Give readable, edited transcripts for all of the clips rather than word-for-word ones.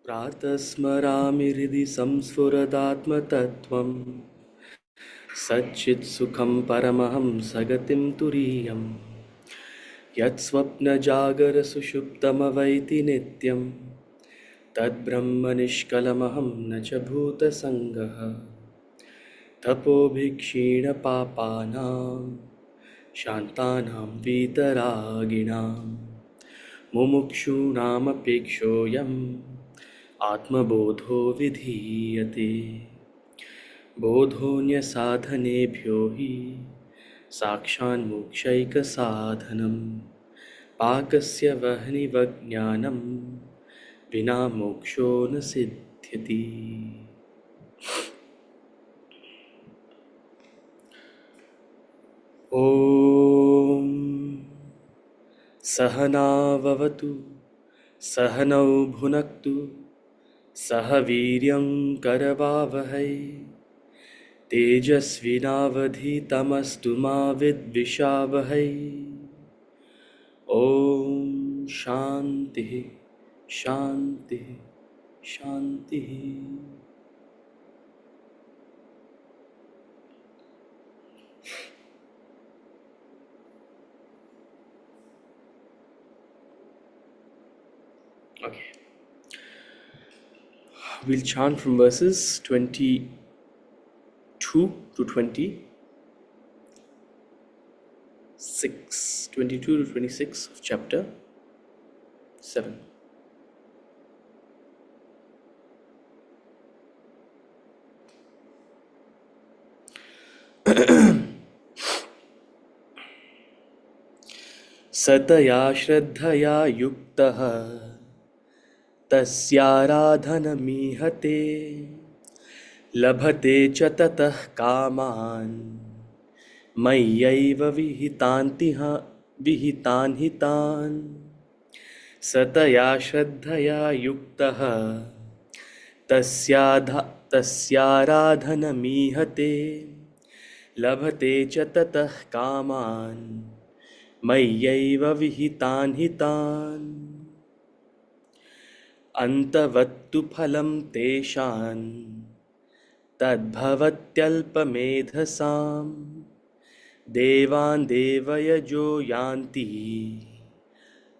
प्रातः स्मरामि हृदि संस्फुरदात्मतत्त्वं सच्चित्सुखं परमहं सगतिं तुरीयं यत्स्वप्नजागरसुषुप्तमवैति नित्यं तद्ब्रह्म निष्कलमहं न च भूतसङ्गः तपोभिक्षीणपापानां शान्तानां वीतरागिणां मुमुक्षूणामपेक्षोऽयम् आत्मबोधो विधीयते बोधोऽन्यसाधनेभ्यो हि साक्षान्मोक्षैकसाधनं पाकस्य वह्निवज्ञानं विना मोक्षो न सिद्ध्यति। ॐ सहनाववतु सहनौ भुनक्तु सह वीर्यं करवावहै तेजस्विनावधीतमस्तु मा विद्विषावहै। ॐ शान्तिः शान्तिः शान्तिः। Okay, we'll chant from verses 22 to 26 of chapter 7. सतया श्रद्धया युक्तः तस्याराधनमीहते लभते च ततः कामान् मय्यैव विहितान् हितान्। सतया श्रद्धया युक्तः तस्याराधनमीहते लभते च ततः कामान् मय्यैव विहितान् हितान्। अन्तवत्तु फलं तेषां तद्भवत्यल्पमेधसां देवान् देवयजो यान्ति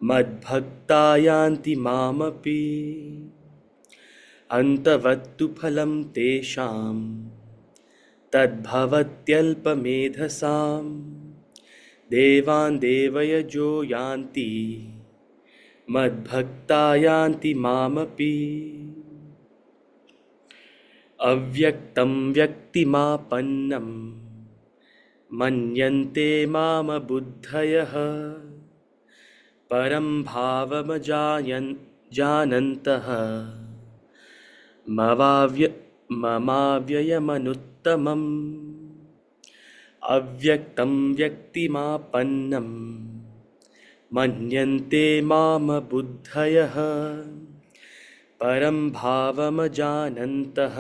मद्भक्ता यान्ति मामपि। अन्तवत्तु फलं तेषां तद्भवत्यल्पमेधसां देवान् देवयजो यान्ति मद्भक्ता यान्ति मामपि। अव्यक्तं व्यक्तिमापन्नं मन्यन्ते मामबुद्धयः परं भावमजानन्तः ममाव्ययमनुत्तमम्। अव्यक्तं व्यक्तिमापन्नं मन्यन्ते मामबुद्धयः परं भावमजानन्तः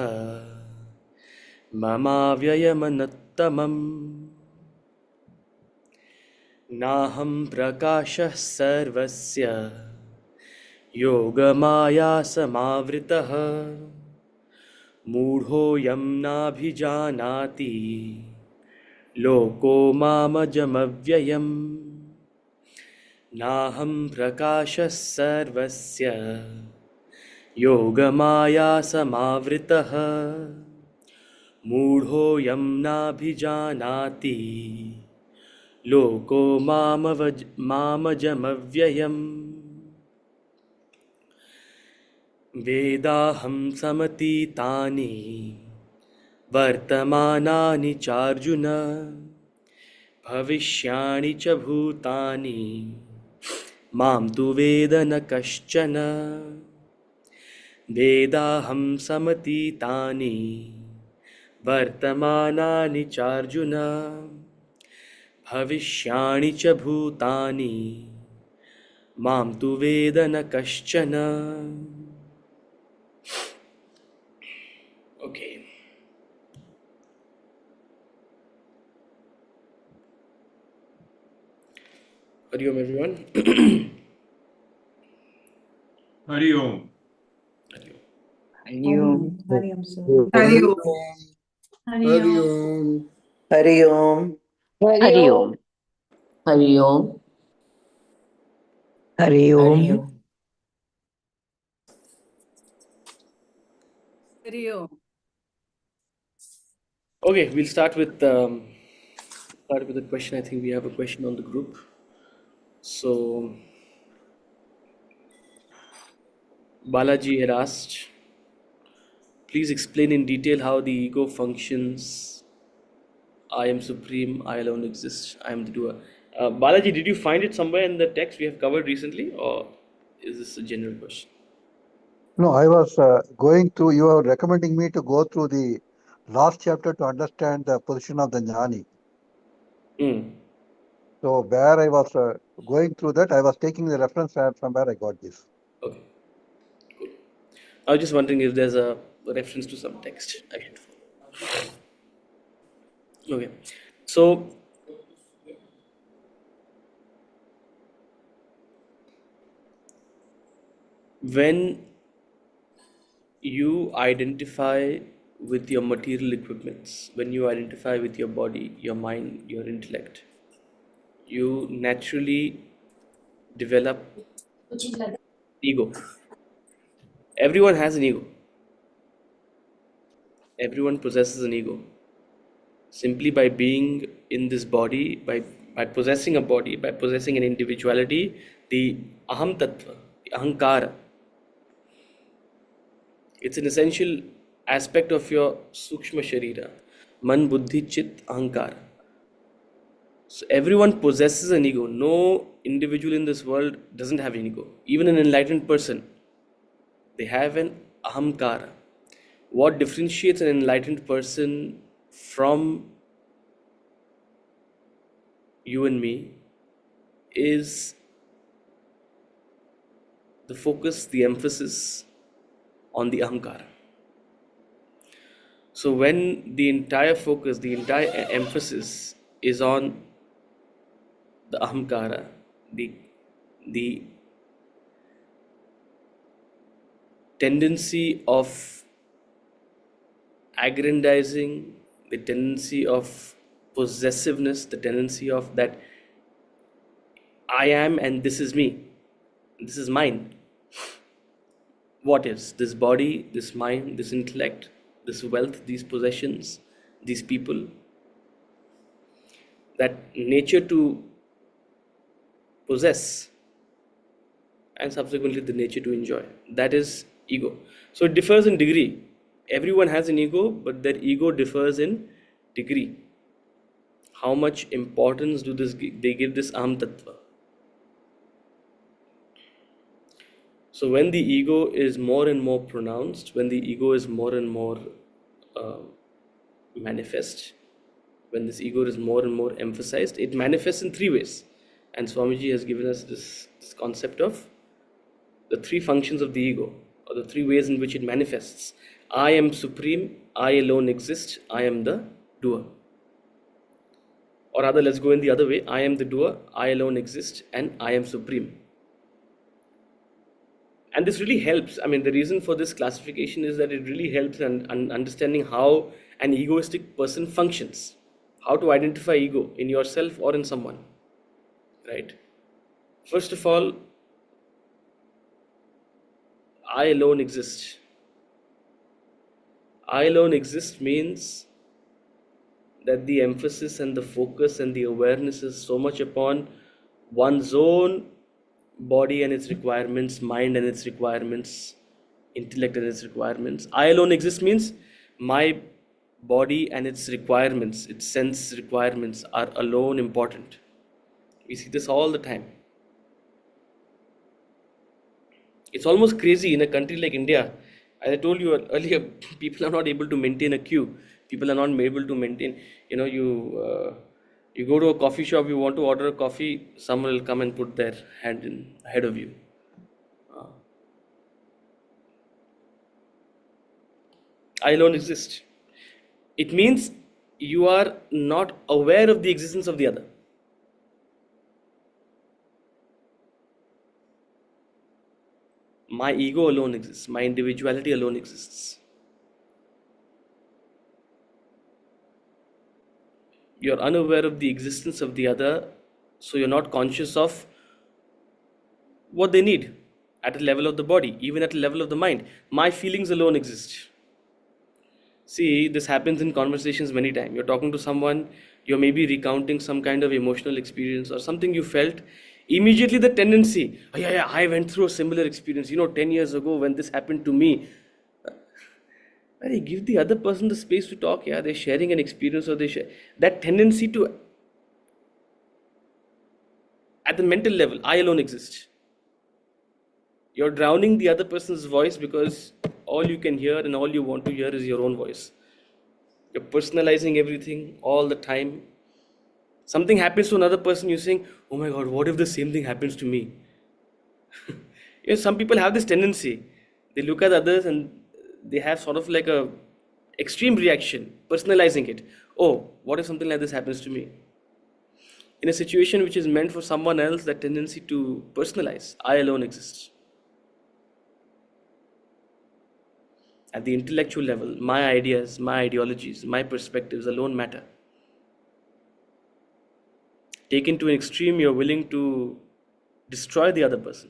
ममाव्ययमनुत्तमम्। नाहं प्रकाशः सर्वस्य योगमायासमावृतः मूढोऽयं नाभिजानाति लोको मामजमव्ययम्। नाहं प्रकाशः सर्वस्य योगमायासमावृतः मूढोऽयं नाभिजानाति लोको मामजमव्ययम्। वेदाहं समतीतानि वर्तमानानि चार्जुन भविष्याणि च भूतानि मां तु वेद न कश्चन। वेदाहं समतीतानि वर्तमानानि चार्जुन भविष्याणि च भूतानि मां तु वेद न कश्चन। Okay. Hari Om everyone. Hari Om. Hari Om. Hari Om. Hari Om, sir. Hari Om. Hari Om. Hari Om. Hari Om. Hari Om. Hari Hari Om. Om. Hari Om. Okay, we'll start with the question. I think we have a question on the group. So Balaji had asked, please explain in detail how the ego functions. I am supreme, I alone exist, I am the doer. Balaji, did you find it somewhere in the text we have covered recently, or is this a general question? No, I was going through, you are recommending me to go through the last chapter to understand the position of the jnani. So where I was going through that, I was taking the reference from where I got this. Okay, cool. I was just wondering if there's a reference to some text I should follow. Okay, so when you identify with your material equipments, when you identify with your body, your mind, your intellect, you naturally develop ego. Everyone has an ego. Everyone possesses an ego. Simply by being in this body, by possessing a body, by possessing an individuality, the aham tattva, the ahankara, it's an essential aspect of your sukshma sharira, man, buddhi, chit, ahankara. So everyone possesses an ego. No individual in this world doesn't have an ego. Even an enlightened person, they have an ahamkara. What differentiates an enlightened person from you and me is the focus, the emphasis on the ahamkara. So when the entire focus, the entire emphasis is on the ahamkara, the tendency of aggrandizing, the tendency of possessiveness, the tendency of that I am and this is me, this is mine. What is this body, this mind, this intellect, this wealth, these possessions, these people? That nature to possess and subsequently the nature to enjoy. That is ego. So it differs in degree. Everyone has an ego, but their ego differs in degree. How much importance do they give this aham tattva? So when the ego is more and more pronounced, when the ego is more and more manifest, when this ego is more and more emphasized, it manifests in three ways. And Swamiji has given us this concept of the three functions of the ego, or the three ways in which it manifests. I am supreme, I alone exist, I am the doer. Or rather, let's go in the other way. I am the doer, I alone exist, and I am supreme. And this really helps. I mean, the reason for this classification is that it really helps in understanding how an egoistic person functions, how to identify ego in yourself or in someone, right? First of all, I alone exist. I alone exist means that the emphasis and the focus and the awareness is so much upon one's own body and its requirements, mind and its requirements, intellect and its requirements. I alone exist means my body and its requirements, its sense requirements are alone important. We see this all the time. It's almost crazy in a country like India. As I told you earlier, people are not able to maintain a queue. People are not able to maintain, you go to a coffee shop, you want to order a coffee, someone will come and put their hand in ahead of you. I alone exist. It means you are not aware of the existence of the other. My ego alone exists. My individuality alone exists. You're unaware of the existence of the other, so you're not conscious of what they need at a level of the body, even at a level of the mind. My feelings alone exist. See, this happens in conversations many times. You're talking to someone, you're maybe recounting some kind of emotional experience or something you felt. Immediately, the tendency, oh, yeah, I went through a similar experience. 10 years ago when this happened to me. Give the other person the space to talk. Yeah, they're sharing an experience or they share. That tendency to, at the mental level, I alone exist. You're drowning the other person's voice because all you can hear and all you want to hear is your own voice. You're personalizing everything all the time. Something happens to another person, you're saying, oh my God, what if the same thing happens to me? Some people have this tendency. They look at others and they have sort of like a extreme reaction, personalizing it. Oh, what if something like this happens to me? In a situation which is meant for someone else, that tendency to personalize, I alone exist. At the intellectual level, my ideas, my ideologies, my perspectives alone matter. Taken to an extreme, you're willing to destroy the other person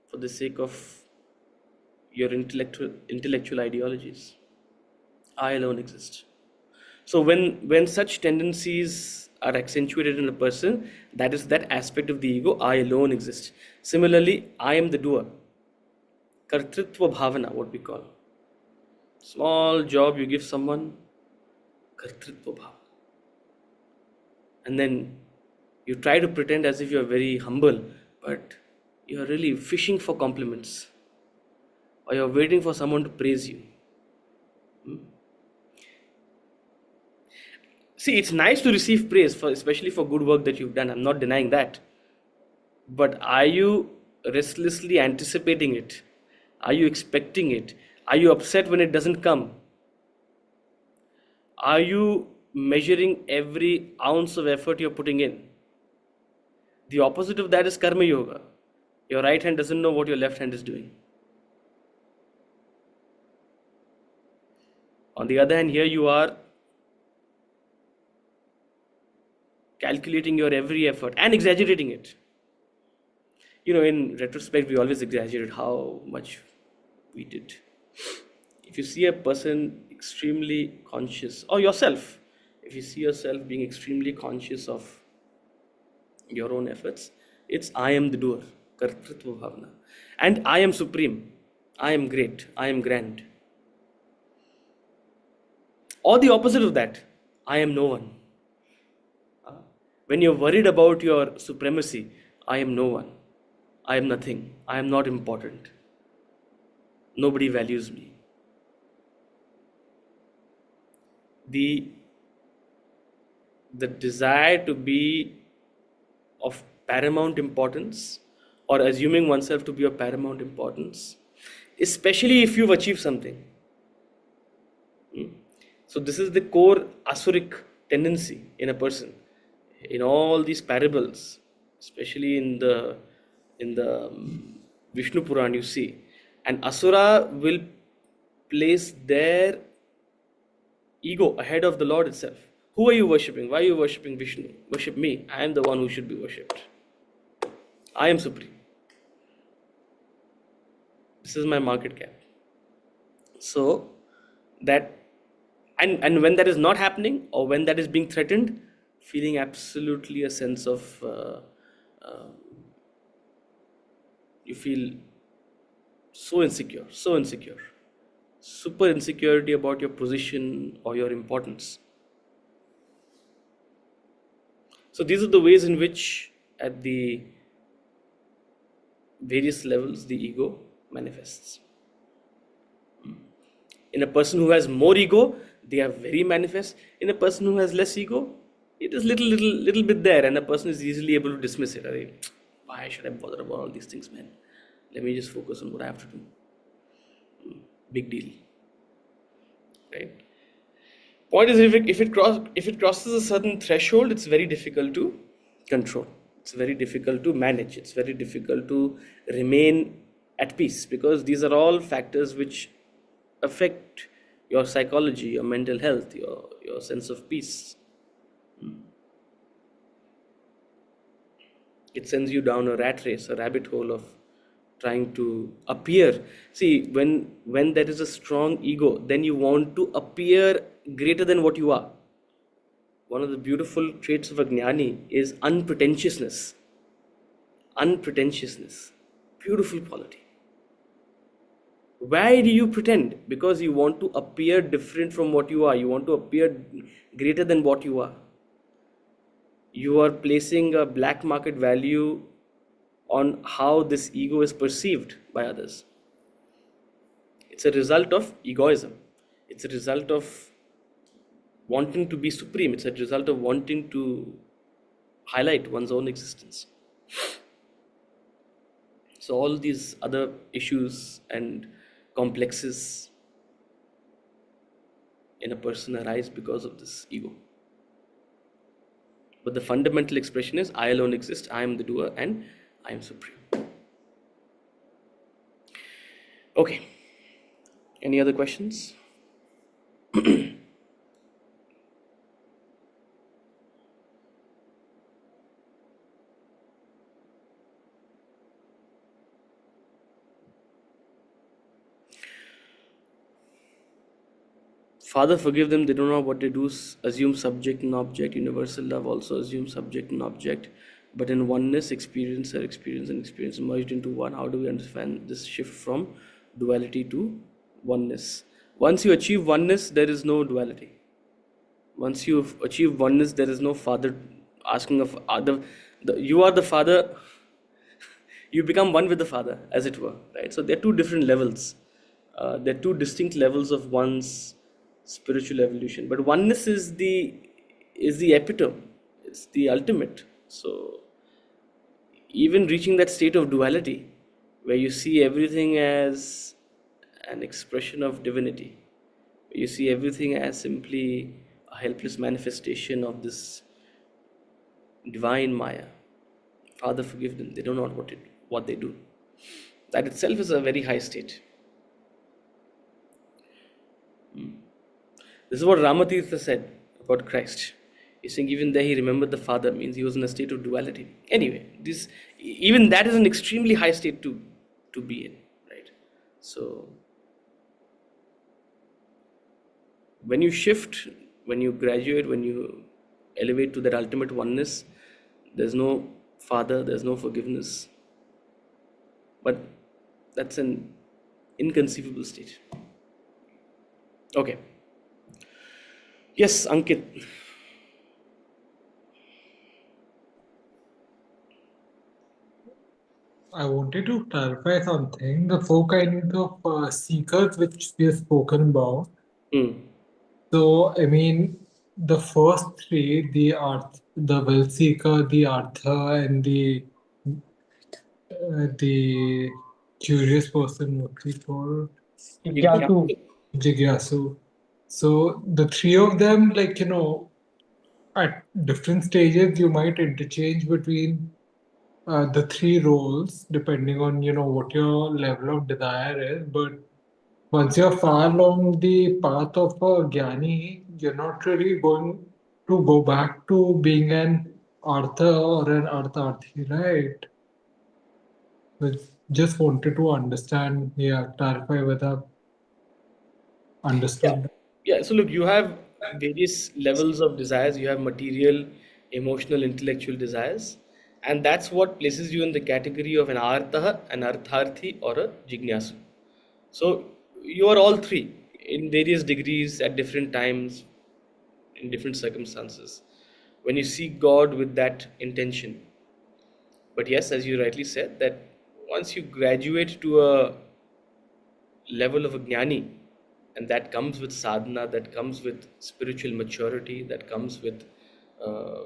for the sake of your intellectual ideologies. I alone exist. So when such tendencies are accentuated in a person, that is that aspect of the ego, I alone exist. Similarly, I am the doer. Kartritva bhavana, what we call. Small job you give someone, kartritva bhavana. And then you try to pretend as if you're very humble, but you're really fishing for compliments. Or you're waiting for someone to praise you. See, it's nice to receive praise, especially for good work that you've done. I'm not denying that. But are you restlessly anticipating it? Are you expecting it? Are you upset when it doesn't come? Are you measuring every ounce of effort you're putting in? The opposite of that is karma yoga. Your right hand doesn't know what your left hand is doing. On the other hand, here you are calculating your every effort and exaggerating it. In retrospect, we always exaggerate how much we did. If you see a person extremely conscious, or yourself, if you see yourself being extremely conscious of your own efforts, it's I am the doer, kartritva bhavana. And I am supreme, I am great, I am grand. Or the opposite of that, I am no one. When you're worried about your supremacy, I am no one. I am nothing. I am not important. Nobody values me. The desire to be of paramount importance, or assuming oneself to be of paramount importance, especially if you've achieved something. So this is the core asuric tendency in a person. In all these parables, especially in the Vishnu Puran, you see, an asura will place their ego ahead of the Lord itself. Who are you worshipping? Why are you worshipping Vishnu? Worship me. I am the one who should be worshipped. I am supreme. This is my market cap. So that, and when that is not happening, or when that is being threatened, feeling absolutely a sense of you feel so insecure, super insecurity about your position or your importance. So these are the ways in which at the various levels the ego manifests. In a person who has more ego, they are very manifest. In a person who has less ego, it is little bit there, and a person is easily able to dismiss it. Why should I bother about all these things, man? Let me just focus on what I have to do. Big deal, right? Point is, if it crosses a certain threshold, it's very difficult to control. It's very difficult to manage. It's very difficult to remain at peace, because these are all factors which affect your psychology, your mental health, your sense of peace. It sends you down a rat race, a rabbit hole of trying to appear. See, when there is a strong ego, then you want to appear greater than what you are. One of the beautiful traits of a jnani is unpretentiousness. Unpretentiousness, beautiful quality. Why do you pretend? Because you want to appear different from what you are. You want to appear greater than what you are. You are placing a black market value on how this ego is perceived by others. It's a result of egoism. It's a result of wanting to be supreme. It's a result of wanting to highlight one's own existence. So all these other issues and complexes in a person arise because of this ego. But the fundamental expression is, I alone exist, I am the doer, and I am supreme. Okay. Any other questions? Father, forgive them, they don't know what they do. Assume subject and object. Universal love also assumes subject and object. But in oneness, experience and experience merged into one. How do we understand this shift from duality to oneness? Once you achieve oneness, there is no duality. Once you've achieved oneness, there is no father asking of other. You are the father. You become one with the father, as it were, right? So there are two different levels. There are two distinct levels of one's spiritual evolution. But oneness is the epitome. It's the ultimate. So even reaching that state of duality, where you see everything as an expression of divinity, where you see everything as simply a helpless manifestation of this divine Maya. Father, forgive them. They don't know what they do. That itself is a very high state. This is what Ramatirtha said about Christ. He's saying even there he remembered the Father, means he was in a state of duality. Anyway, even that is an extremely high state to be in, right? So when you shift, when you graduate, when you elevate to that ultimate oneness, there's no Father, there's no forgiveness. But that's an inconceivable state. Okay. Yes, Ankit. I wanted to clarify something. The four kinds of seekers which we have spoken about. So, I mean, the first three, the will seeker, the artha, and the curious person, what we call Jigyasu. So the three of them, at different stages, you might interchange between the three roles depending on what your level of desire is. But once you're far along the path of a jnani, you're not really going to go back to being an artha or an artharthi, right? But just wanted to understand, clarify whether understood. Yeah, so look, you have various levels of desires. You have material, emotional, intellectual desires. And that's what places you in the category of an artha, an artharthi, or a jignasu. So you are all three in various degrees at different times, in different circumstances, when you seek God with that intention. But yes, as you rightly said, that once you graduate to a level of a jnani, and that comes with sadhana, that comes with spiritual maturity, that comes with a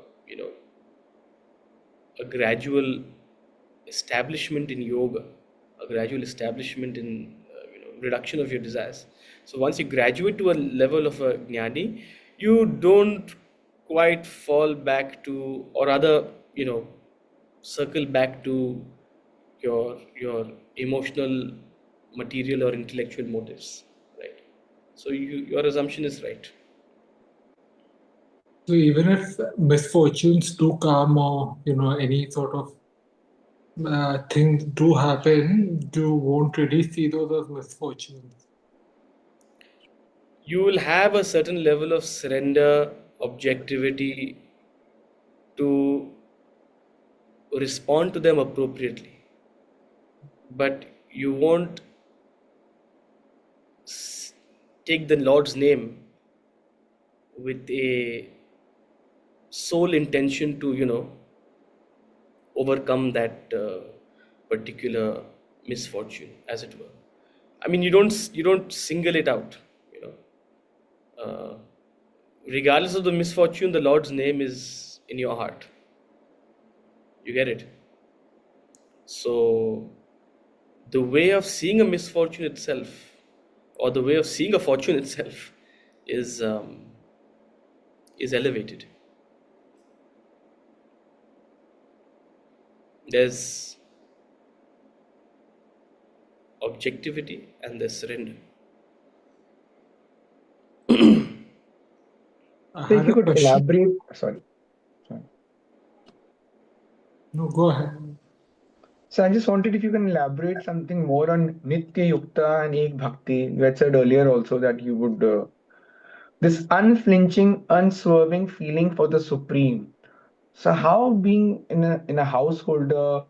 gradual establishment in yoga, a gradual establishment in reduction of your desires. So once you graduate to a level of a jnani, you don't quite fall back to, or rather, circle back to your emotional, material, or intellectual motives, right? So your assumption is right. So even if misfortunes do come, or any sort of things do happen, you won't really see those as misfortunes. You will have a certain level of surrender, objectivity to respond to them appropriately, but you won't take the Lord's name with a sole intention to overcome that particular misfortune, as it were. I mean, you don't single it out, you know. Regardless of the misfortune, the Lord's name is in your heart. You get it? So the way of seeing a misfortune itself, or the way of seeing a fortune itself, is elevated. There's objectivity and there's surrender. I So if had you a could question. elaborate, sorry. No, go ahead. So I just wanted if you can elaborate something more on Nitya Yukta and Ek Bhakti. You had said earlier also that you would this unflinching, unswerving feeling for the supreme. So how being in a householder,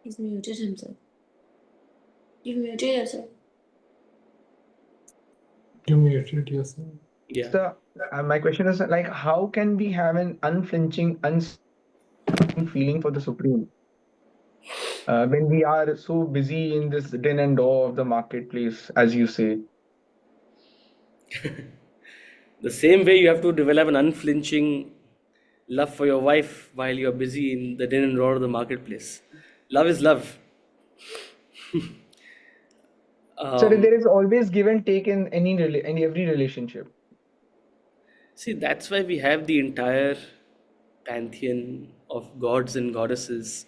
He's muted himself. You muted yourself. You muted yourself. Yeah. so my question is like how can we have an unflinching, unswerving feeling for the supreme when we are so busy in this din and daw of the marketplace, as you say? The same way you have to develop an unflinching love for your wife while you're busy in the din and roar of the marketplace. Love is love. So Um, there is always give and take in in every relationship. See, that's why we have the entire pantheon of gods and goddesses.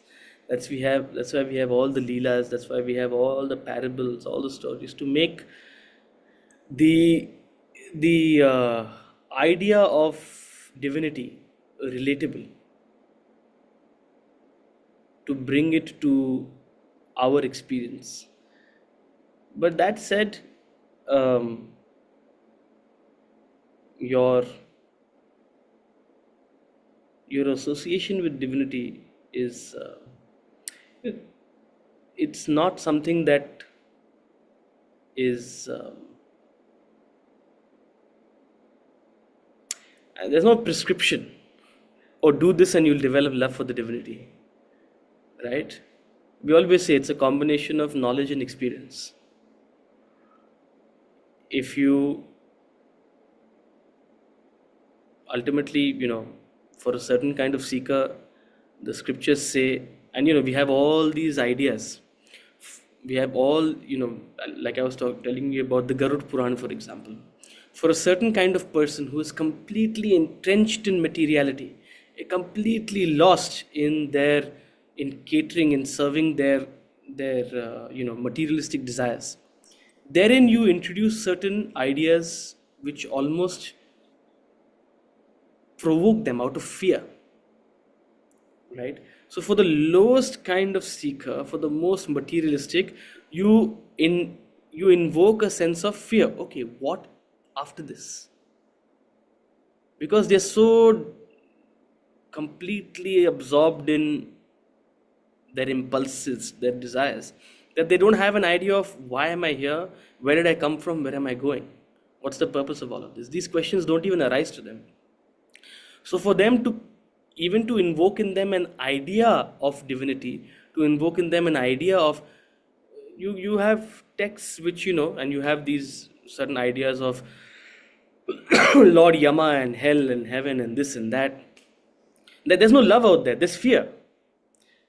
That's why we have all the leelas. That's why we have all the parables, all the stories to make the idea of divinity relatable, to bring it to our experience. But that said, um, your your association with divinity is it- it's not something that is there's no prescription, or do this and you'll develop love for the divinity, right? We always say it's a combination of knowledge and experience. If you ultimately, for a certain kind of seeker, the scriptures say, and we have all these ideas. We have all, like I was telling you about the Garud Puran, for example. For a certain kind of person who is completely entrenched in materiality, completely lost in catering, in serving their materialistic desires, therein you introduce certain ideas which almost provoke them out of fear, right? So for the lowest kind of seeker, for the most materialistic, you invoke a sense of fear. Okay, what after this? Because they're so completely absorbed in their impulses, their desires, that they don't have an idea of why am I here, where did I come from, where am I going, what's the purpose of all of this. These questions don't even arise to them. So for them to even to invoke in them an idea of divinity, to invoke in them an idea of you have texts which and you have these certain ideas of Lord Yama and hell and heaven and this and that. There's no love out there. There's fear.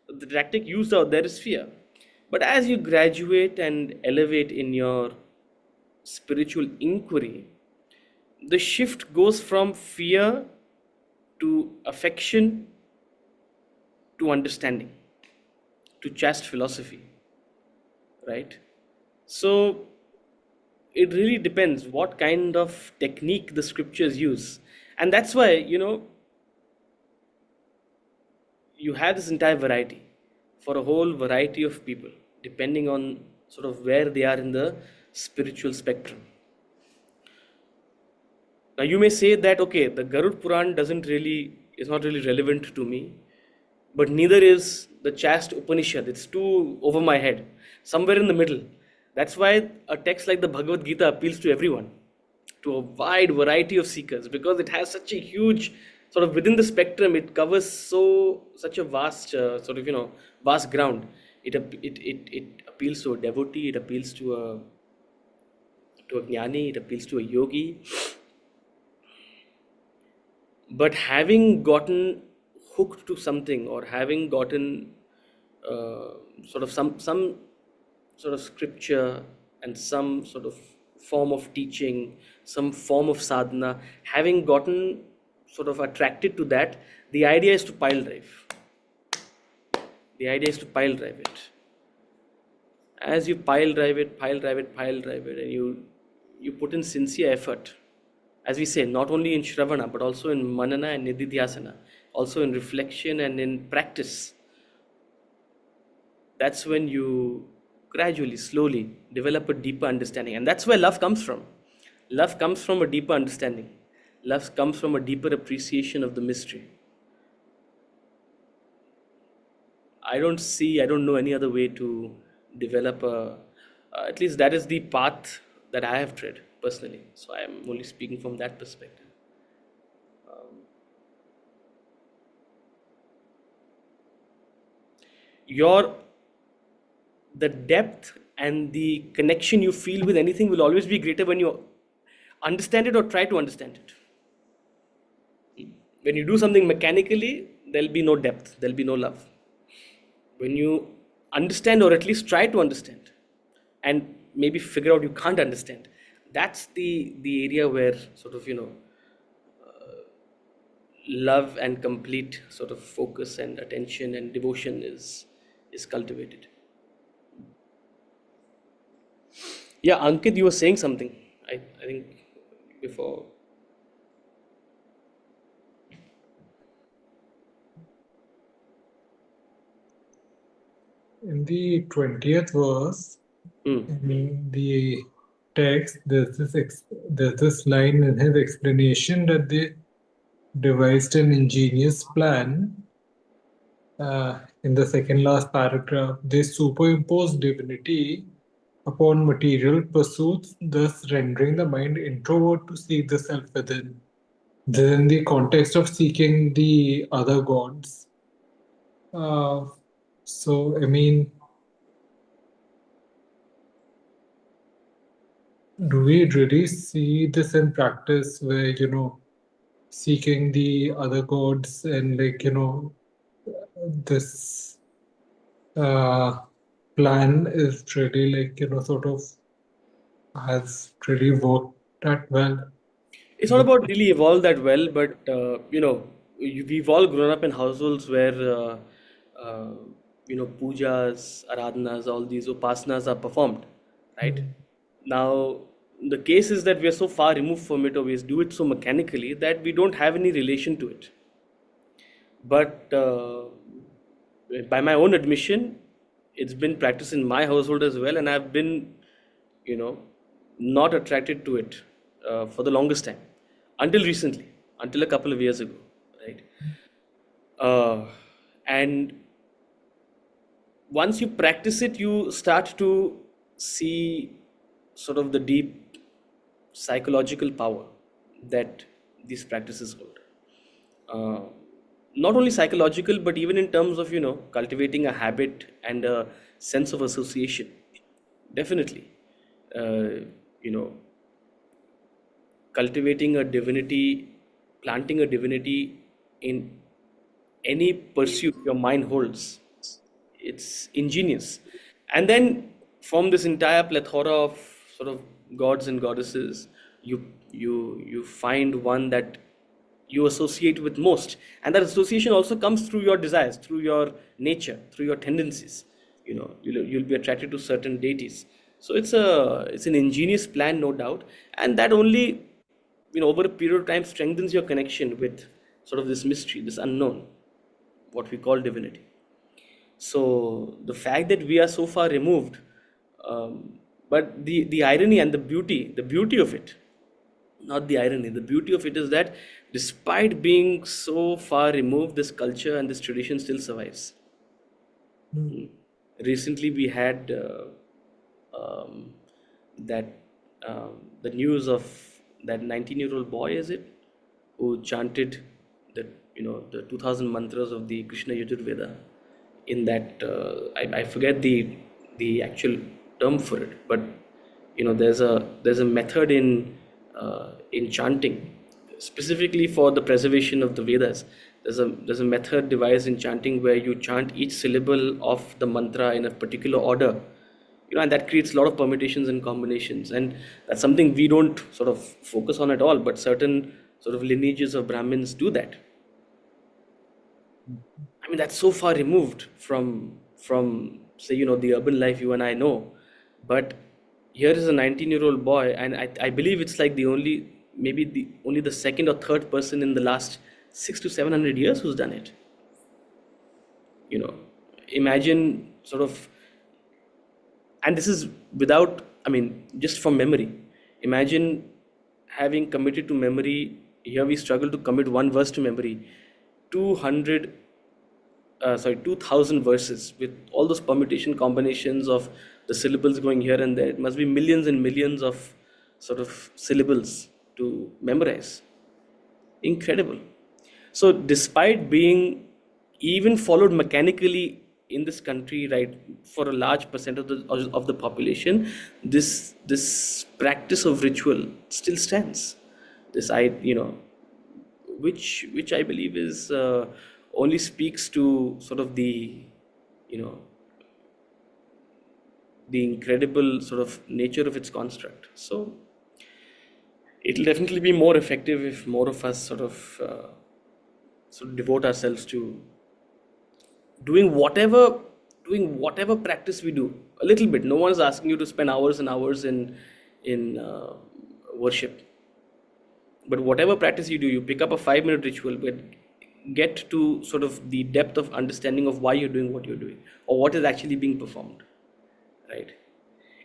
The tactic used out there is fear. But as you graduate and elevate in your spiritual inquiry, the shift goes from fear to affection, to understanding, to chaste philosophy, right? So it really depends what kind of technique the scriptures use. And that's why, you have this entire variety for a whole variety of people, depending on sort of where they are in the spiritual spectrum. Now, you may say that, okay, the Garud Puran is not really relevant to me, but neither is the Chaste Upanishad. It's too over my head, somewhere in the middle. That's why a text like the Bhagavad Gita appeals to everyone, to a wide variety of seekers, because it has such a huge sort of within the spectrum. It covers such a vast vast ground. It appeals to a devotee. It appeals to a jnani. It appeals to a yogi. But having gotten hooked to something, or having gotten sort of some sort of scripture and some sort of form of teaching, some form of sadhana, having gotten sort of attracted to that, the idea is to pile drive. The idea is to pile drive it. As you pile drive it, and you put in sincere effort, as we say, not only in Shravana, but also in Manana and Nididhyasana, also in reflection and in practice, that's when you gradually, slowly develop a deeper understanding. And that's where love comes from. Love comes from a deeper understanding. Love comes from a deeper appreciation of the mystery. I don't know any other way to develop at least that is the path that I have tread personally. So I am only speaking from that perspective. The depth and the connection you feel with anything will always be greater when you understand it or try to understand it. When you do something mechanically, there'll be no depth, there'll be no love. When you understand, or at least try to understand, and maybe figure out you can't understand, that's the area where sort of love and complete sort of focus and attention and devotion is cultivated. Yeah, Ankit, you were saying something, I think, before. In the 20th verse, in the text, there's this line in his explanation that they devised an ingenious plan. In the second last paragraph, they superimposed divinity upon material pursuits, thus rendering the mind introvert to seek the self within. This in the context of seeking the other gods. So, I mean, do we really see this in practice where, seeking the other gods and this plan is really sort of has really worked that well? It's not about really evolved that well, but we've all grown up in households where pujas, aradhanas, all these upasanas are performed, right? Now the case is that we are so far removed from it, or we do it so mechanically that we don't have any relation to it. But by my own admission, it's been practiced in my household as well, and I've been not attracted to it for the longest time, until recently, until a couple of years ago, right? And once you practice it, you start to see sort of the deep psychological power that these practices hold. Not only psychological, but even in terms of cultivating a habit and a sense of association. Definitely, cultivating a divinity, planting a divinity in any pursuit your mind holds, it's ingenious. And then from this entire plethora of sort of gods and goddesses, you find one that you associate with most, and that association also comes through your desires, through your nature, through your tendencies. You'll be attracted to certain deities. So it's an ingenious plan, no doubt, and that only, over a period of time, strengthens your connection with sort of this mystery, this unknown, what we call divinity. So the fact that we are so far removed, but the irony and the beauty of it, not the irony, the beauty of it is that despite being so far removed, this culture and this tradition still survives. Recently we had um, that the news of that 19-year-old boy, is it, who chanted the 2000 mantras of the Krishna Yajurveda in that, I forget the actual term for it, but there's a method in chanting specifically for the preservation of the Vedas. There's a method devised in chanting where you chant each syllable of the mantra in a particular order, and that creates a lot of permutations and combinations, and that's something we don't sort of focus on at all, but certain sort of lineages of Brahmins do that. I mean, that's so far removed from say, the urban life you and I know. But here is a 19-year-old boy, and I believe it's like only the second or third person in the last 600 to 700 years who's done it. Imagine sort of, and this is without, just from memory. Imagine having committed to memory. Here we struggle to commit one verse to memory. 2,000 verses with all those permutation combinations of the syllables going here and there. It must be millions and millions of sort of syllables to memorize. Incredible. So despite being even followed mechanically in this country, right, for a large percent of the population, this practice of ritual still stands. Which I believe is only speaks to sort of the incredible sort of nature of its construct. So it'll definitely be more effective if more of us sort of devote ourselves to doing whatever practice we do a little bit. No one is asking you to spend hours and hours in worship, but whatever practice you do, you pick up a 5-minute ritual, but get to sort of the depth of understanding of why you're doing what you're doing or what is actually being performed, right?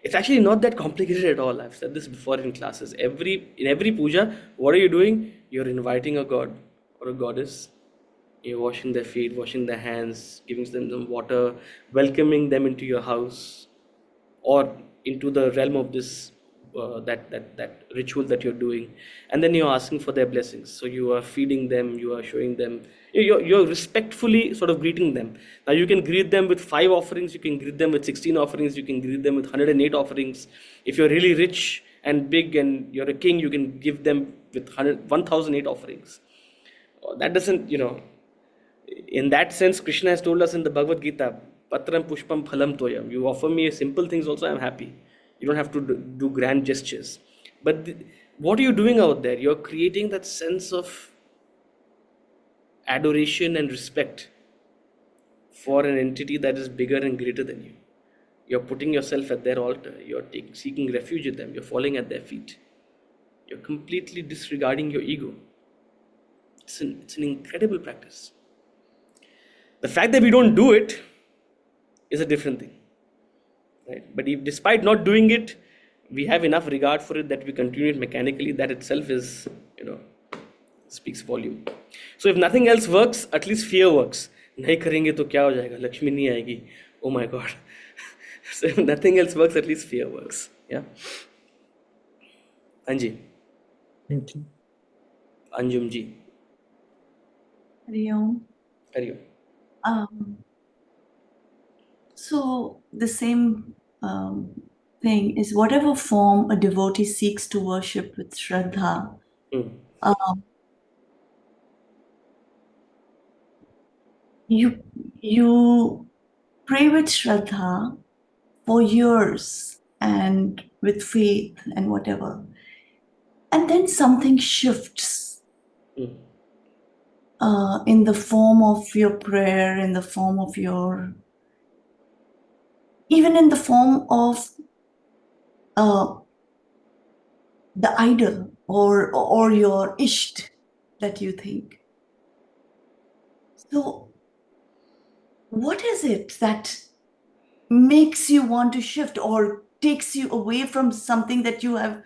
It's actually not that complicated at all. I've said this before in classes. In every puja, what are you doing? You're inviting a god or a goddess. You're washing their feet, washing their hands, giving them some water, welcoming them into your house or into the realm of this that ritual that you're doing, and then you're asking for their blessings. So you are feeding them, you are showing them, you're respectfully sort of greeting them. Now you can greet them with 5 offerings, you can greet them with 16 offerings, you can greet them with 108 offerings. If you're really rich and big and you're a king, you can give them with 1008 offerings. That doesn't, in that sense, Krishna has told us in the Bhagavad Gita, Patram Pushpam Phalam Toyam. You offer me simple things also, I'm happy. You don't have to do grand gestures. But what are you doing out there? You're creating that sense of adoration and respect for an entity that is bigger and greater than you. You're putting yourself at their altar. You're seeking refuge in them. You're falling at their feet. You're completely disregarding your ego. It's an incredible practice. The fact that we don't do it is a different thing. Right? But if, despite not doing it, we have enough regard for it that we continue it mechanically, that itself is, speaks volume. So if nothing else works, at least fear works. नहीं करेंगे तो क्या हो जाएगा? Lakshmi नहीं आएगी. Oh my God. So if nothing else works, at least fear works. Yeah. Anji. Thank you. Anjum ji. Hari Om. Hari Om. So the same thing is whatever form a devotee seeks to worship with Shraddha, you pray with Shraddha for years and with faith and whatever. And then something shifts. in the form of your prayer, in the form of your, even in the form of the idol or your isht that you think. So, what is it that makes you want to shift or takes you away from something that you have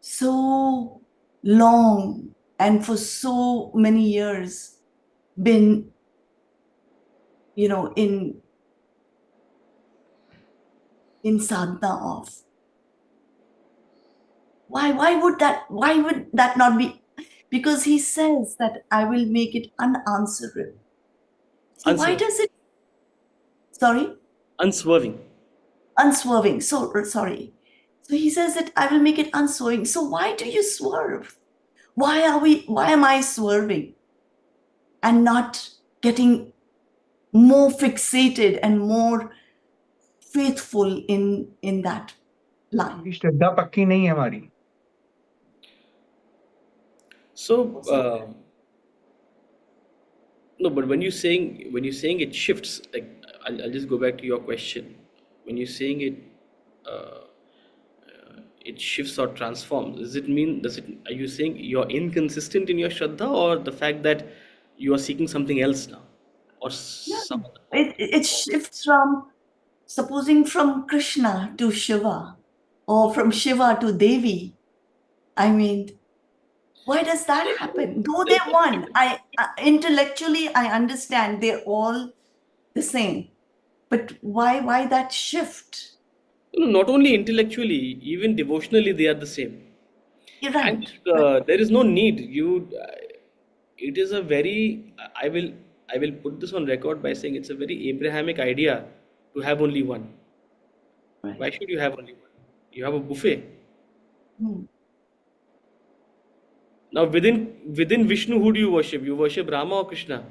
so long and for so many years been, in sadhana of? Why would that not be? Because he says that I will make it unanswerable. So why Unswerving. does it? Sorry, Unswerving. unswerving. So sorry. So he says that I will make it unswerving. So why do you swerve? Why am I swerving and not getting more fixated and more faithful in that line? क्योंकि श्रद्धा पक्की नहीं है हमारी. So, no, but when you're saying it shifts, like I'll just go back to your question. When you're saying it shifts or transforms, are you saying you're inconsistent in your Shraddha, or the fact that you are seeking something else now, or some other? It shifts from, supposing, from Krishna to Shiva or from Shiva to Devi. I mean, why does that happen? Though they're one, intellectually I understand they're all the same, but why that shift? No, not only intellectually, even devotionally, they are the same. You're right. And there is no need. It is a very. I will put this on record by saying it's a very Abrahamic idea to have only one. Right. Why should you have only one? You have a buffet. Hmm. Now within Vishnu, who do you worship? You worship Rama or Krishna?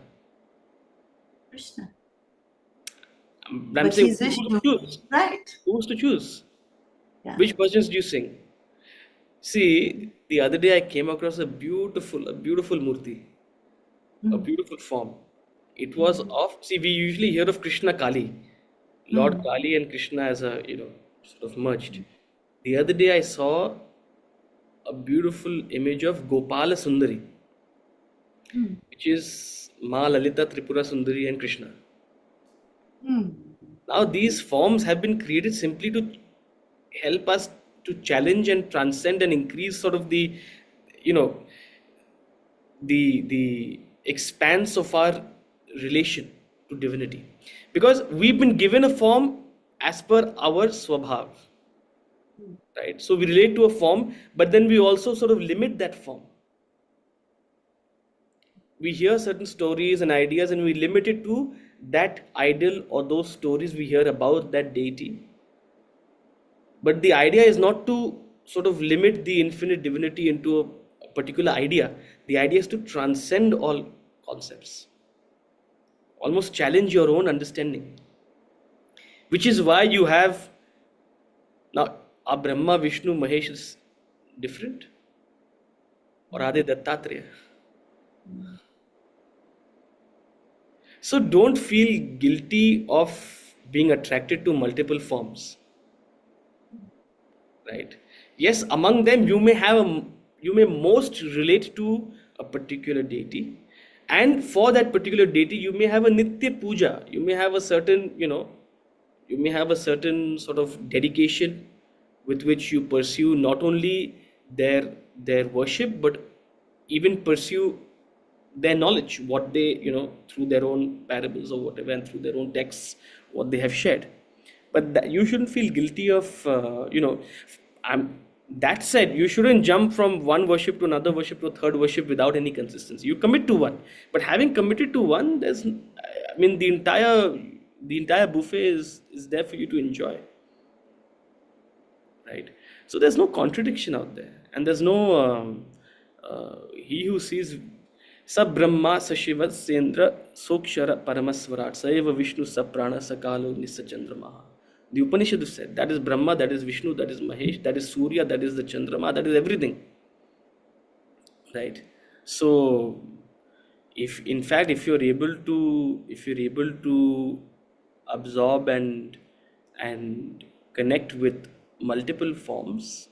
Krishna. I'm But saying, he's who's Vishnu. to choose? Right. Who's to choose? Yeah. Which bhajans do you sing? See, the other day I came across a beautiful murti, a beautiful form. It was of, see, we usually hear of Krishna Kali, Lord Kali and Krishna as a, sort of merged. The other day I saw a beautiful image of Gopala Sundari, which is Ma Lalita Tripura Sundari and Krishna. Hmm. Now these forms have been created simply to help us to challenge and transcend and increase sort of the, the expanse of our relation to divinity, because we've been given a form as per our swabhav, right? So we relate to a form, but then we also sort of limit that form. We hear certain stories and ideas and we limit it to that idol or those stories we hear about that deity. But the idea is not to sort of limit the infinite divinity into a particular idea. The idea is to transcend all concepts, almost challenge your own understanding. Which is why you have now, are Brahma, Vishnu, Mahesh is different? Or are they Dattatreya? So don't feel guilty of being attracted to multiple forms. Right? Yes, among them you may most relate to a particular deity, and for that particular deity you may have a nitya puja. You may have a certain, you may have a certain sort of dedication with which you pursue not only their worship, but even pursue their knowledge, what they, through their own parables or whatever, and through their own texts, what they have shared. But you shouldn't feel guilty of, that said, you shouldn't jump from one worship to another worship to a third worship without any consistency. You commit to one, but having committed to one, the entire buffet is there for you to enjoy, right? So there's no contradiction out there, and there's no he who sees sa brahma sa shiva sendra sokshara paramasvarat sa eva vishnu sa prana sa kalo nisa chandramaha. The Upanishad said that is Brahma, that is Vishnu, that is Mahesh, that is Surya, that is the Chandrama, that is everything, right? So If in fact, if you're able to absorb and connect with multiple forms,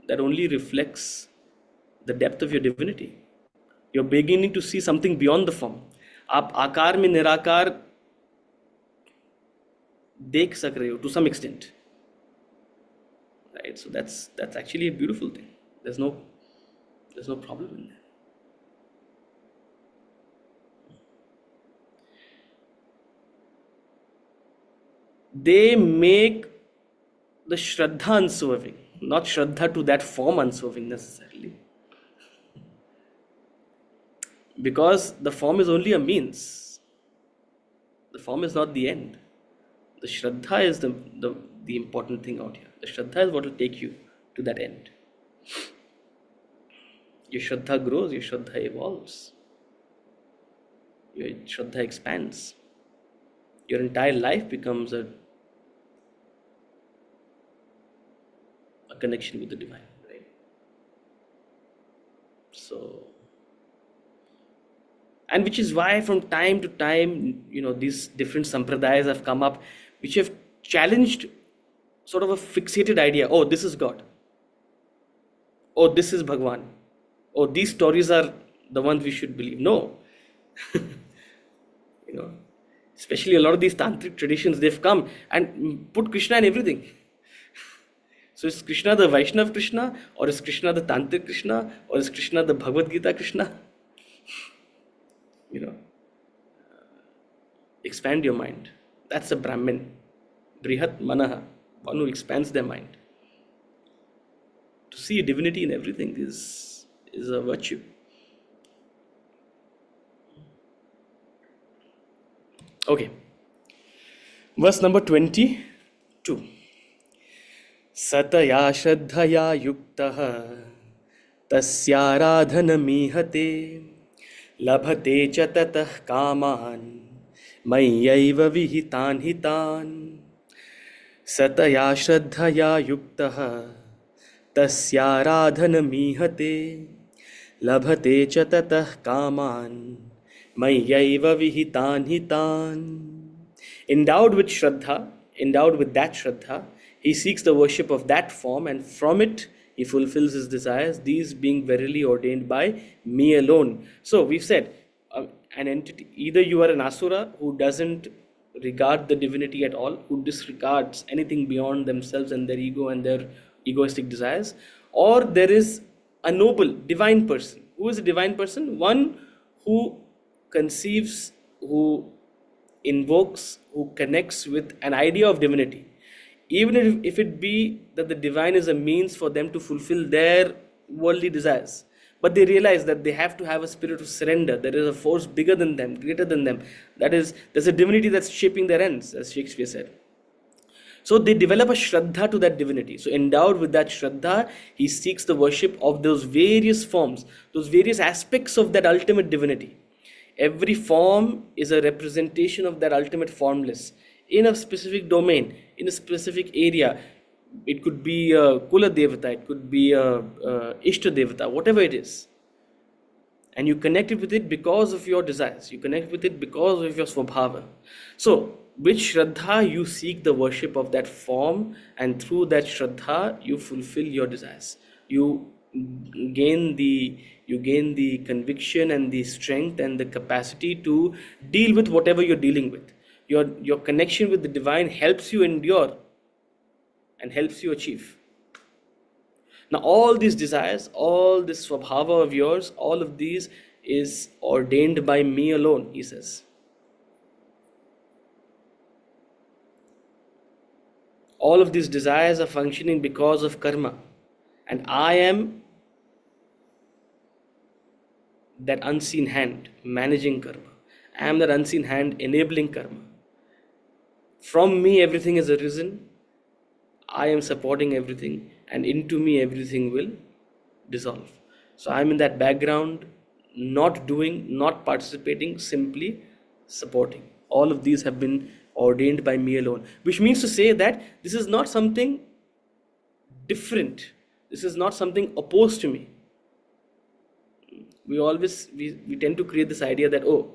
that only reflects the depth of your divinity. You're beginning to see something beyond the form. आप आकार में निराकार देख सक रहे हो to some extent, right? So that's actually a beautiful thing. There's no problem in that. They make the Shraddha unswerving, not Shraddha to that form unswerving necessarily. Because the form is only a means. The form is not the end. The Shraddha is the important thing out here. The Shraddha is what will take you to that end. Your Shraddha grows, your Shraddha evolves, your Shraddha expands. Your entire life becomes a connection with the divine, right? So, and which is why from time to time, these different sampradayas have come up, which have challenged sort of a fixated idea. Oh, this is God. Oh, this is Bhagwan. Oh, these stories are the ones we should believe. No. Especially a lot of these tantric traditions, they've come and put Krishna in everything. So is Krishna the Vaishnav Krishna, or is Krishna the Tantric Krishna, or is Krishna the Bhagavad Gita Krishna? Expand your mind. That's a Brahmin. Brihat Manaha, one who expands their mind. To see a divinity in everything is a virtue. Okay. Verse number 22. Sataya Shraddhaya Yuktaha Tasyaradhanamihate Labhate cha tatah kaman Mayyaiva vihitan hitan. Sataya Shraddhaya Yuktaha Tasyaradhanamihate Labhate cha tatah kaman Mayyaiva vihitan hitan. Endowed with Shraddha, endowed with that Shraddha, he seeks the worship of that form, and from it he fulfills his desires, these being verily ordained by me alone. So we've said, an entity, either you are an asura who doesn't regard the divinity at all, who disregards anything beyond themselves and their ego and their egoistic desires, or there is a noble divine person. Who is a divine person? One who conceives, who invokes, who connects with an idea of divinity, even if it be that the divine is a means for them to fulfill their worldly desires. But they realize that they have to have a spirit of surrender. There is a force bigger than them, greater than them. That is, there's a divinity that's shaping their ends, as Shakespeare said. So they develop a Shraddha to that divinity. So endowed with that Shraddha, he seeks the worship of those various forms, those various aspects of that ultimate divinity. Every form is a representation of that ultimate formless in a specific domain, in a specific area. It could be a Kula Devata, it could be a Ishta Devata, whatever it is. And you connect it with it because of your desires. You connect with it because of your Swabhava. So, with Shraddha, you seek the worship of that form, and through that Shraddha, you fulfill your desires. You gain the conviction and the strength and the capacity to deal with whatever you're dealing with. Your connection with the divine helps you endure and helps you achieve. Now all these desires, all this Swabhava of yours, all of these is ordained by me alone, he says. All of these desires are functioning because of karma, and I am that unseen hand managing karma. I am that unseen hand enabling karma. From me everything is arisen. I am supporting everything, and into me everything will dissolve. So I am in that background, not doing, not participating, simply supporting. All of these have been ordained by me alone, which means to say that this is not something different. This is not something opposed to me. we tend to create this idea that, oh,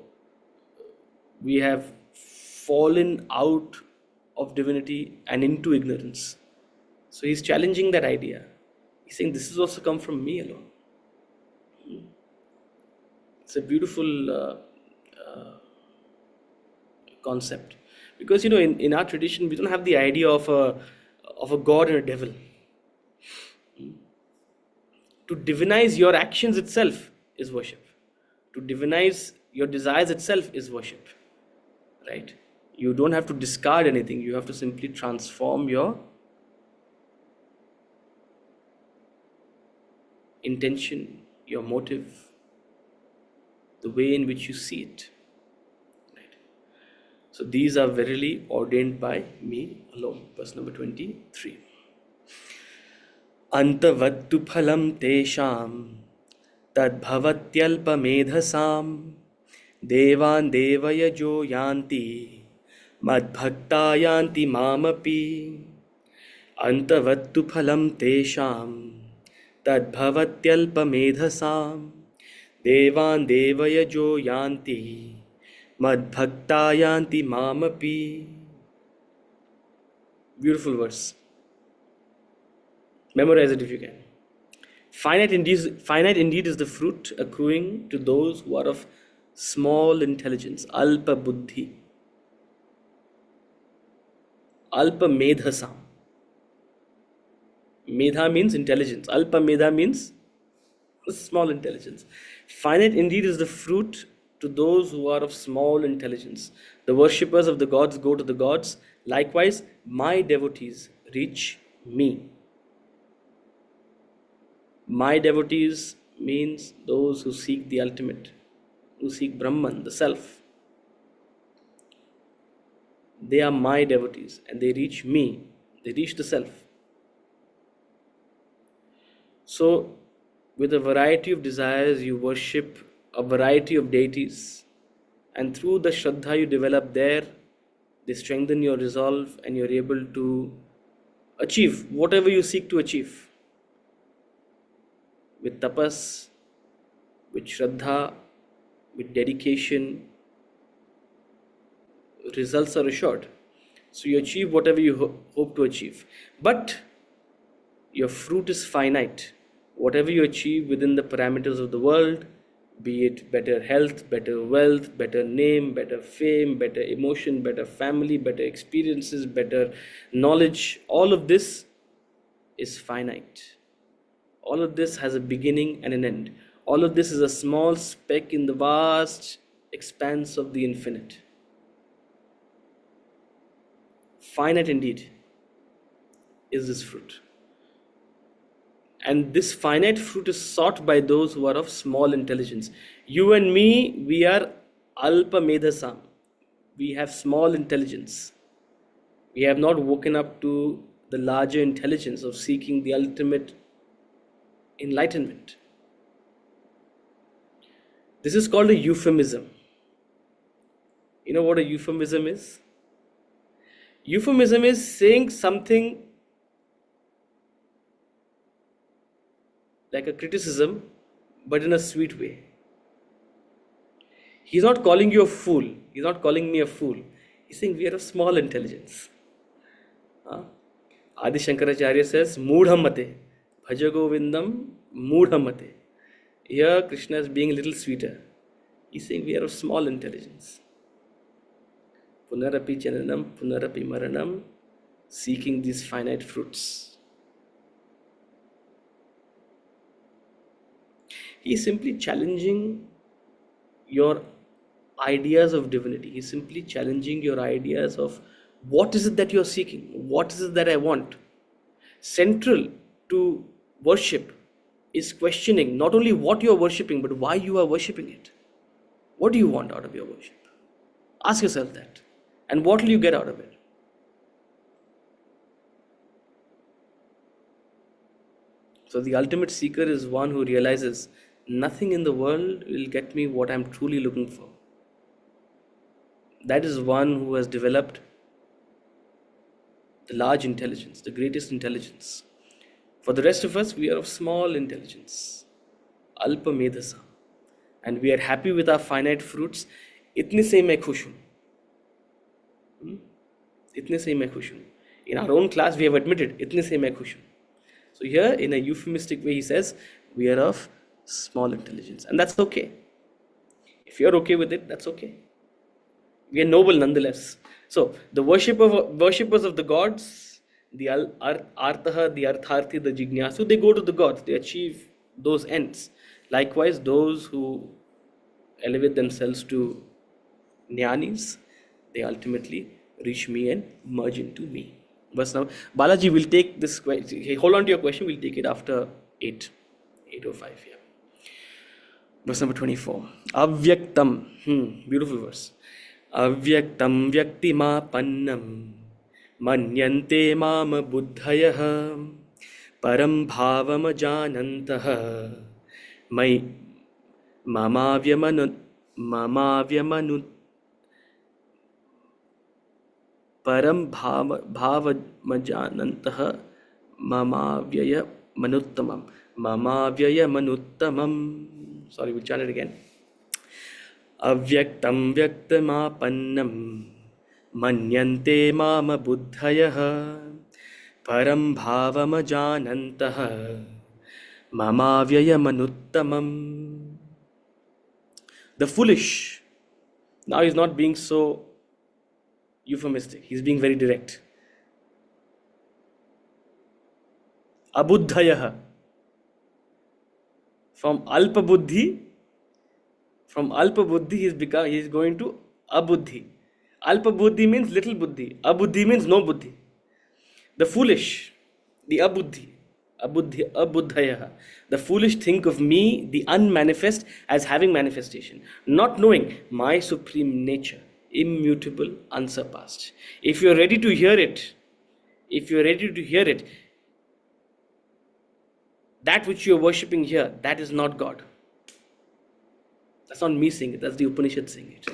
we have fallen out of divinity and into ignorance. So he's challenging that idea. He's saying this has also come from me alone. It's a beautiful concept, because in our tradition we don't have the idea of a god and a devil. To divinize your actions itself is worship. To divinize your desires itself is worship. Right? You don't have to discard anything. You have to simply transform your intention, your motive, the way in which you see it. Right? So these are verily ordained by me alone. Verse number 23. Antavattu phalam tesham tadbhavatyalpamedhasam devan devayajo yanti madbhakta yanti mamapi. Antavattu phalam tesham tadbhavatyalpamedhasam devan devayajo yanti madbhakta yanti mamapi. Beautiful verse. Memorize it if you can. Finite indeed is the fruit accruing to those who are of small intelligence. Alpa buddhi. Alpa medhasam. Medha means intelligence. Alpa medha means small intelligence. Finite indeed is the fruit to those who are of small intelligence. The worshippers of the gods go to the gods. Likewise, my devotees reach me. My devotees means those who seek the ultimate, who seek Brahman, the self. They are my devotees and they reach me, they reach the self. So, with a variety of desires, you worship a variety of deities, and through the Shraddha you develop there, they strengthen your resolve and you're able to achieve whatever you seek to achieve. With tapas, with Shraddha, with dedication, results are assured. So you achieve whatever you hope to achieve. But your fruit is finite. Whatever you achieve within the parameters of the world, be it better health, better wealth, better name, better fame, better emotion, better family, better experiences, better knowledge, all of this is finite. All of this has a beginning and an end. All of this is a small speck in the vast expanse of the infinite. Finite indeed is this fruit. And this finite fruit is sought by those who are of small intelligence. You and me, we are alpa medhasam. We have small intelligence. We have not woken up to the larger intelligence of seeking the ultimate enlightenment. This is called a euphemism. You know what a euphemism is? Euphemism is saying something like a criticism, but in a sweet way. He's not calling you a fool. He's not calling me a fool. He's saying we are of small intelligence. Adi Shankaracharya says, Moodhamate, Bhaja Govindam Moodhamate. Here Krishna is being a little sweeter. He's saying we are of small intelligence. Punarapi Jananam, Punarapi Maranam, seeking these finite fruits. He is simply challenging your ideas of divinity. He is simply challenging your ideas of what is it that you are seeking? What is it that I want? Central to worship is questioning not only what you are worshipping, but why you are worshipping it. What do you want out of your worship? Ask yourself that. And what will you get out of it? So the ultimate seeker is one who realizes nothing in the world will get me what I'm truly looking for. That is one who has developed the large intelligence, the greatest intelligence. For the rest of us, we are of small intelligence. Alpa medhasa. and we are happy with our finite fruits, itne se मैं खुश हूँ. इतने से ही मैं खुश हूँ. In our own class, we have admitted, इतने से मैं खुश हूँ. So here, in a euphemistic way, he says, we are of small intelligence. And that's okay. If you're okay with it, that's okay. We are noble nonetheless. So, the worshippers of the gods, the artaha, the artharthi, the jignasu, they go to the gods. They achieve those ends. Likewise, those who elevate themselves to jnanis, they ultimately reach me and merge into me. Verse now, Balaji will take this question. Hold on to your question. We'll take it after 8:05. Yeah. Verse number 24. Avyaktam. Beautiful verse. Avyaktam vyaktimapannam manyante mama buddhayah param bhavam janantah mamavyamanu param bhavajanantah mamavyaya manuttamam. Sorry, we'll chant it again. Avyaktam vyaktamapannam manyante mama buddhayah param bhavam janantah mamavyaya manuttamam. The foolish. Now he's not being so euphemistic. He's being very direct. Abuddhayah. From alpa buddhi he's going to abuddhi. Alpa buddhi means little buddhi. Abuddhi means no buddhi. The foolish, the abuddhayah. The foolish think of me, the unmanifest, as having manifestation, not knowing my supreme nature, immutable, unsurpassed. If you're ready to hear it, that which you're worshipping here, that is not God. That's not me saying it, that's the Upanishad saying it.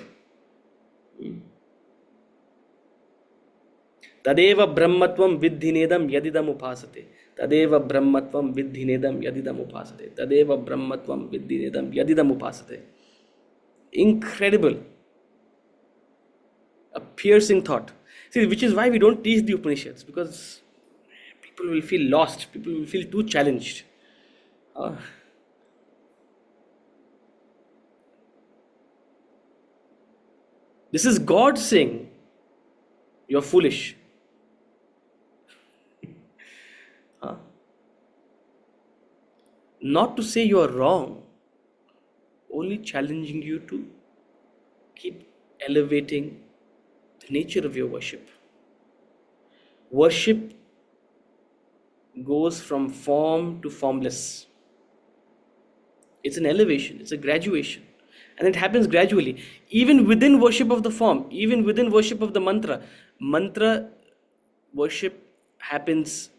Tadeva brahmatvam vidhinedam yadidam upasate. Tadeva brahmatvam vidhinedam yadidam upasate. Tadeva brahmatvam vidhinedam yadidam upasate. Incredible. A piercing thought. See, which is why we don't teach the Upanishads, because people will feel lost, people will feel too challenged. This is God saying, you're foolish. Not to say you're wrong, only challenging you to keep elevating the nature of your worship. Worship goes from form to formless. It's an elevation, it's a graduation. And it happens gradually. Even within worship of the form, even within worship of the mantra worship happens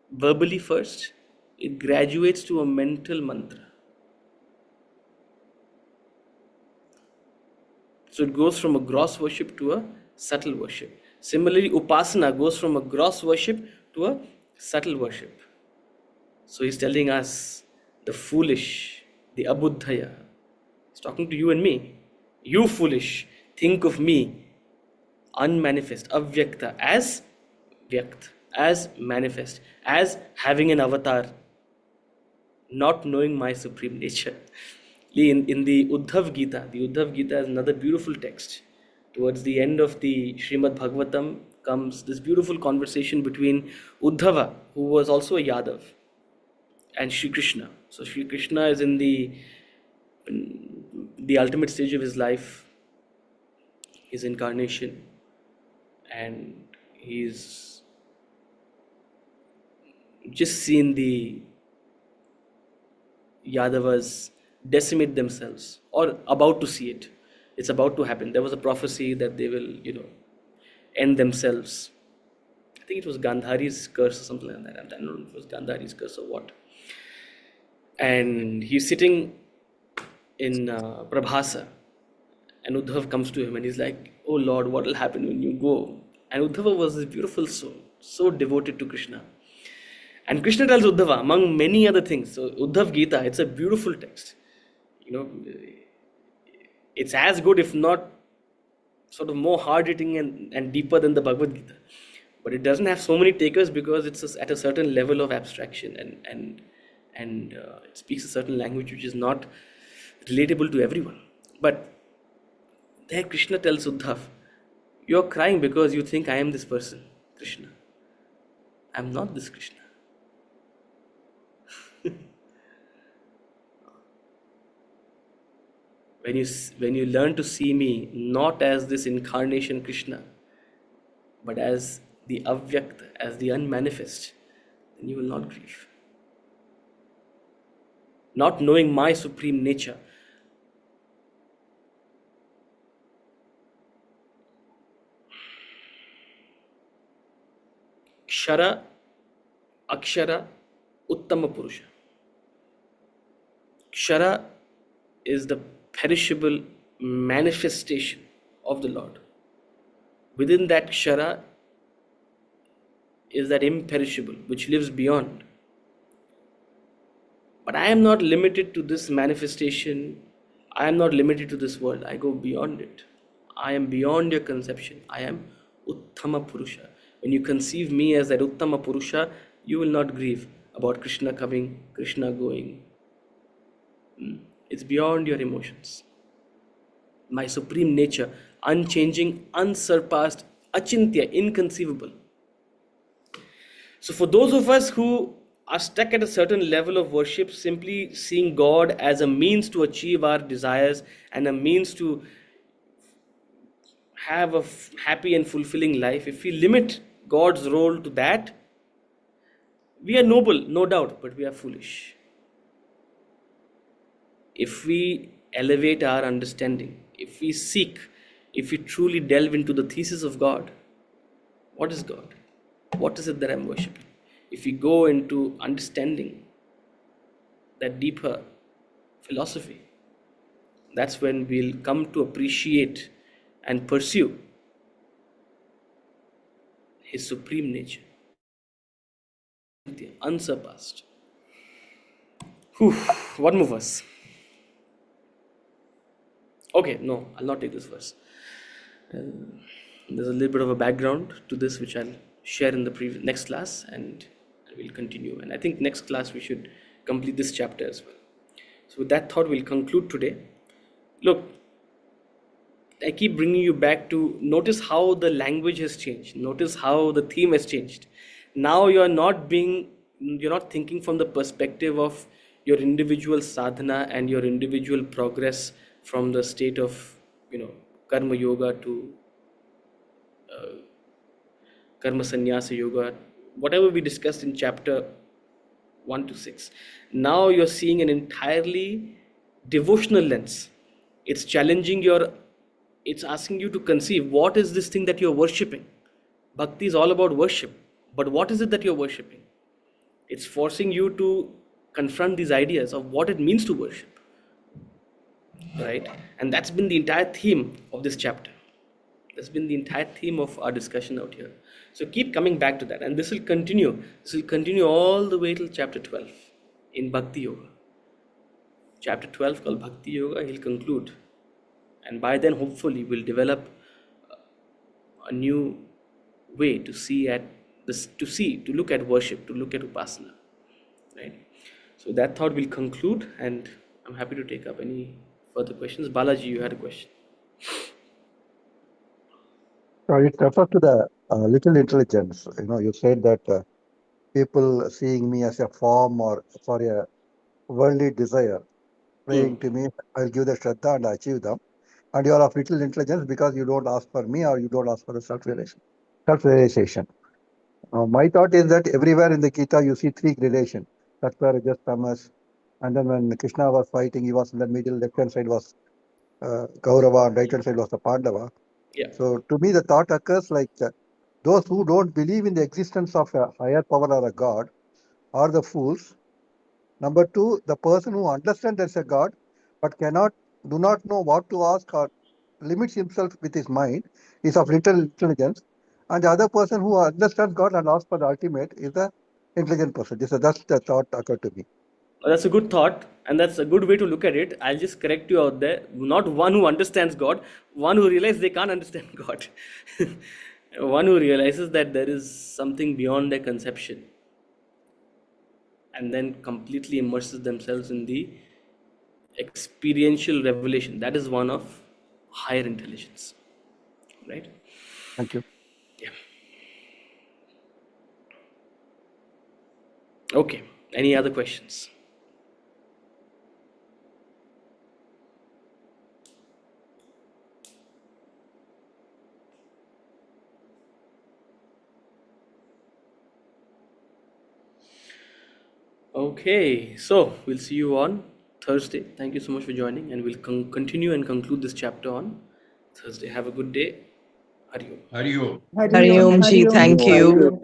verbally first. It graduates to a mental mantra. So it goes from a gross worship to a subtle worship. Similarly, upasana goes from a gross worship to a subtle worship. So he's telling us, the foolish, the abuddhaya, he's talking to you and me. You foolish, think of me, unmanifest, avyakta, as vyakt, as manifest, as having an avatar, not knowing my supreme nature. In the Uddhav Gita is another beautiful text. Towards the end of the Srimad Bhagavatam comes this beautiful conversation between Uddhava, who was also a Yadav, and Sri Krishna. So Sri Krishna is in the ultimate stage of his life, his incarnation, and he's just seen the Yadavas decimate themselves, or about to see it. It's about to happen. There was a prophecy that they will, end themselves. I think it was Gandhari's curse or something like that. I don't know if it was Gandhari's curse or what. And he's sitting in Prabhasa, and Uddhav comes to him and he's like, "Oh Lord, what will happen when you go?" And Uddhava was this beautiful soul, so devoted to Krishna. And Krishna tells Uddhava, among many other things, so Uddhav Gita, it's a beautiful text. You know, it's as good, if not sort of more hard hitting and deeper than the Bhagavad Gita. But it doesn't have so many takers because it's at a certain level of abstraction, and it speaks a certain language which is not relatable to everyone. But there Krishna tells Uddhav, you're crying because you think I am this person, Krishna. I'm not this Krishna. When you learn to see me not as this incarnation Krishna, but as the avyakta, as the unmanifest, then you will not grieve. Not knowing my supreme nature, Kshara, Akshara, Uttama Purusha. Kshara is the perishable manifestation of the Lord. Within that Kshara is that imperishable which lives beyond. But I am not limited to this manifestation. I am not limited to this world. I go beyond it. I am beyond your conception. I am Uttama Purusha. When you conceive me as that Uttama Purusha, you will not grieve about Krishna coming, Krishna going. It's beyond your emotions. My supreme nature, unchanging, unsurpassed, achintya, inconceivable. So for those of us who are stuck at a certain level of worship, simply seeing God as a means to achieve our desires and a means to have a happy and fulfilling life, if we limit God's role to that, we are noble, no doubt, but we are foolish. If we elevate our understanding, if we seek, if we truly delve into the thesis of God, what is God? What is it that I'm worshipping? If we go into understanding that deeper philosophy, that's when we'll come to appreciate and pursue His supreme nature, unsurpassed. Whew, one more verse. Okay, no, I'll not take this verse. There's a little bit of a background to this which I'll share in the next class, and we'll continue. And I think next class we should complete this chapter as well. So with that thought, we'll conclude today. Look, I keep bringing you back to notice how the language has changed. Notice how the theme has changed. Now you're not thinking from the perspective of your individual sadhana and your individual progress from the state of, karma yoga to karma sannyasa yoga, whatever we discussed in chapter 1 to 6. Now you're seeing an entirely devotional lens. It's challenging it's asking you to conceive, what is this thing that you're worshipping? Bhakti is all about worship, but what is it that you're worshipping? It's forcing you to confront these ideas of what it means to worship, right? And that's been the entire theme of this chapter. That's been the entire theme of our discussion out here. So keep coming back to that, and this will continue. This will continue all the way till chapter 12 in Bhakti Yoga. Chapter 12 called Bhakti Yoga, he'll conclude. And by then, hopefully, we'll develop a new way to see at this, to look at worship, to look at upasana, right? So that thought will conclude, and I'm happy to take up any further questions. Balaji, you had a question. It refers to the little intelligence. You said that people seeing me as a form or for a worldly desire, praying to me, I'll give the Shraddha and achieve them. And you are of little intelligence because you don't ask for me or you don't ask for the self-realization. My thought is that everywhere in the Gita you see three gradations. Sattva, Rajas, Tamas. And then when Krishna was fighting, he was in the middle. Left-hand side was Kaurava and right-hand side was the Pandava. Yeah. So to me the thought occurs like those who don't believe in the existence of a higher power or a God are the fools. Number two, the person who understands there's a God but do not know what to ask or limits himself with his mind is of little intelligence. And the other person who understands God and asks for the ultimate is the intelligent person. That's the thought occurred to me. That's a good thought, and that's a good way to look at it. I'll just correct you out there. Not one who understands God, one who realizes they can't understand God. One who realizes that there is something beyond their conception, and then completely immerses themselves in the experiential revelation. That is one of higher intelligence, right? Thank you. Yeah. Okay. Any other questions? Okay, so we'll see you on Thursday. Thank you so much for joining, and we'll continue and conclude this chapter on Thursday. Have a good day. Hari Om. Hari Om. Hari Om ji, thank you.